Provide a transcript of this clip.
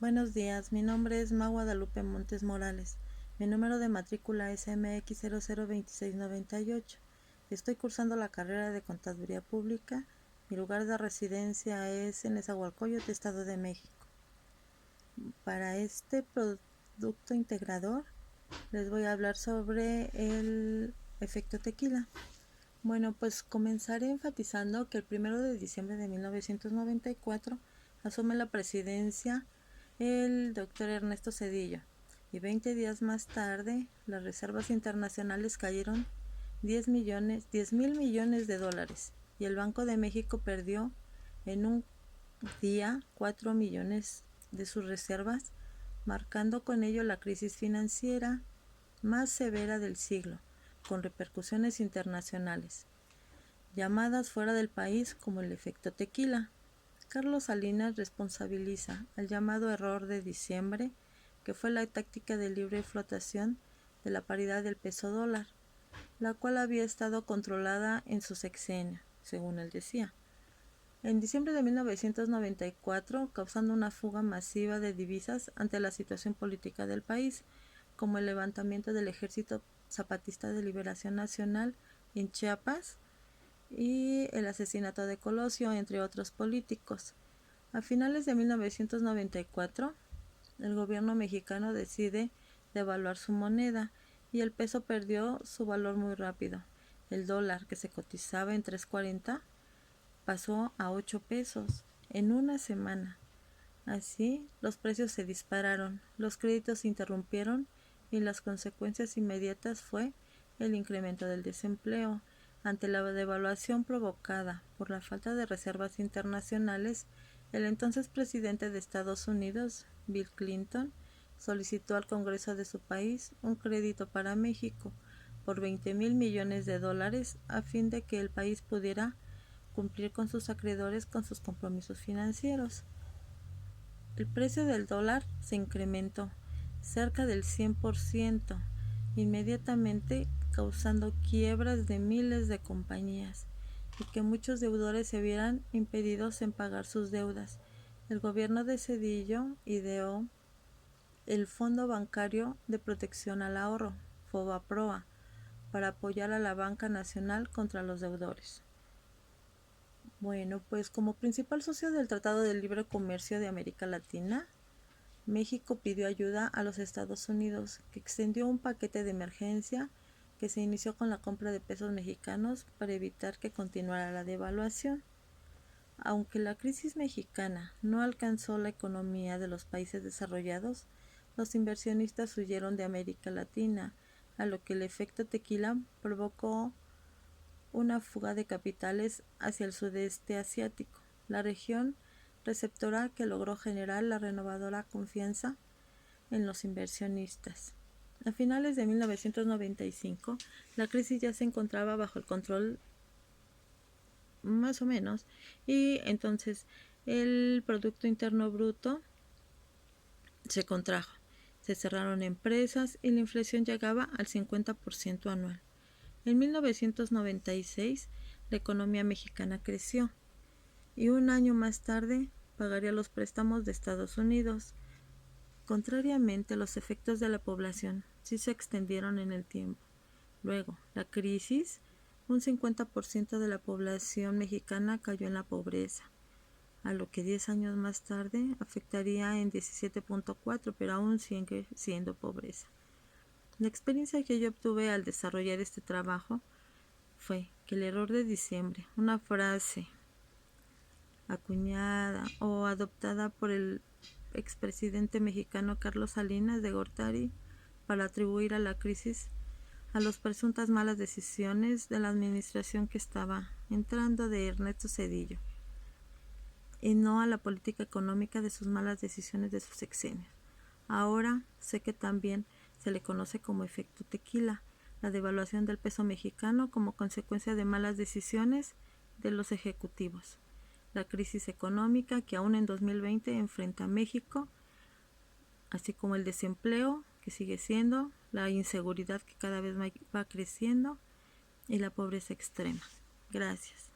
Buenos días, mi nombre es Ma Guadalupe Montes Morales. Mi número de matrícula es MX002698. Estoy cursando la carrera de Contaduría Pública. Mi lugar de residencia es en Nezahualcóyotl, Estado de México. Para este producto integrador les voy a hablar sobre el efecto tequila. Bueno, pues comenzaré enfatizando que el 1 de diciembre de 1994 asume la presidencia el doctor Ernesto Zedillo, y 20 días más tarde las reservas internacionales cayeron 10.000 millones de dólares y el Banco de México perdió en un día 4 millones de sus reservas, marcando con ello la crisis financiera más severa del siglo, con repercusiones internacionales, llamadas fuera del país como el efecto tequila. Carlos Salinas responsabiliza al llamado error de diciembre, que fue la táctica de libre flotación de la paridad del peso dólar, la cual había estado controlada en su sexenio, según él decía. En diciembre de 1994, causando una fuga masiva de divisas ante la situación política del país, como el levantamiento del Ejército Zapatista de Liberación Nacional en Chiapas y el asesinato de Colosio, entre otros políticos. A finales de 1994, el gobierno mexicano decide devaluar su moneda y el peso perdió su valor muy rápido. El dólar, que se cotizaba en 3.40, pasó a 8 pesos en una semana. Así, los precios se dispararon, los créditos se interrumpieron y las consecuencias inmediatas fue el incremento del desempleo. Ante la devaluación provocada por la falta de reservas internacionales, el entonces presidente de Estados Unidos, Bill Clinton, solicitó al Congreso de su país un crédito para México por 20.000 millones de dólares a fin de que el país pudiera cumplir con sus acreedores con sus compromisos financieros. El precio del dólar se incrementó cerca del 100%, inmediatamente causando quiebras de miles de compañías y que muchos deudores se vieran impedidos en pagar sus deudas. El gobierno de Zedillo ideó el Fondo Bancario de Protección al Ahorro, FOBAPROA, para apoyar a la banca nacional contra los deudores. Bueno, pues como principal socio del Tratado de Libre Comercio de América Latina, México pidió ayuda a los Estados Unidos, que extendió un paquete de emergencia que se inició con la compra de pesos mexicanos para evitar que continuara la devaluación. Aunque la crisis mexicana no alcanzó la economía de los países desarrollados, los inversionistas huyeron de América Latina, a lo que el efecto tequila provocó una fuga de capitales hacia el sudeste asiático, la región receptora que logró generar la renovadora confianza en los inversionistas. A finales de 1995, la crisis ya se encontraba bajo el control más o menos, y entonces el Producto Interno Bruto se contrajo, se cerraron empresas y la inflación llegaba al 50% anual. En 1996, la economía mexicana creció y un año más tarde pagaría los préstamos de Estados Unidos. Contrariamente, los efectos de la población sí se extendieron en el tiempo. Luego, la crisis, un 50% de la población mexicana cayó en la pobreza, a lo que 10 años más tarde afectaría en 17.4, pero aún sigue siendo pobreza. La experiencia que yo obtuve al desarrollar este trabajo fue que el error de diciembre, una frase acuñada o adoptada por el expresidente mexicano Carlos Salinas de Gortari para atribuir a la crisis a las presuntas malas decisiones de la administración que estaba entrando de Ernesto Zedillo, y no a la política económica de sus malas decisiones de sus sexenios. Ahora sé que también se le conoce como efecto tequila, la devaluación del peso mexicano como consecuencia de malas decisiones de los ejecutivos, la crisis económica que aún en 2020 enfrenta a México, así como el desempleo que sigue siendo, la inseguridad que cada vez va creciendo y la pobreza extrema. Gracias.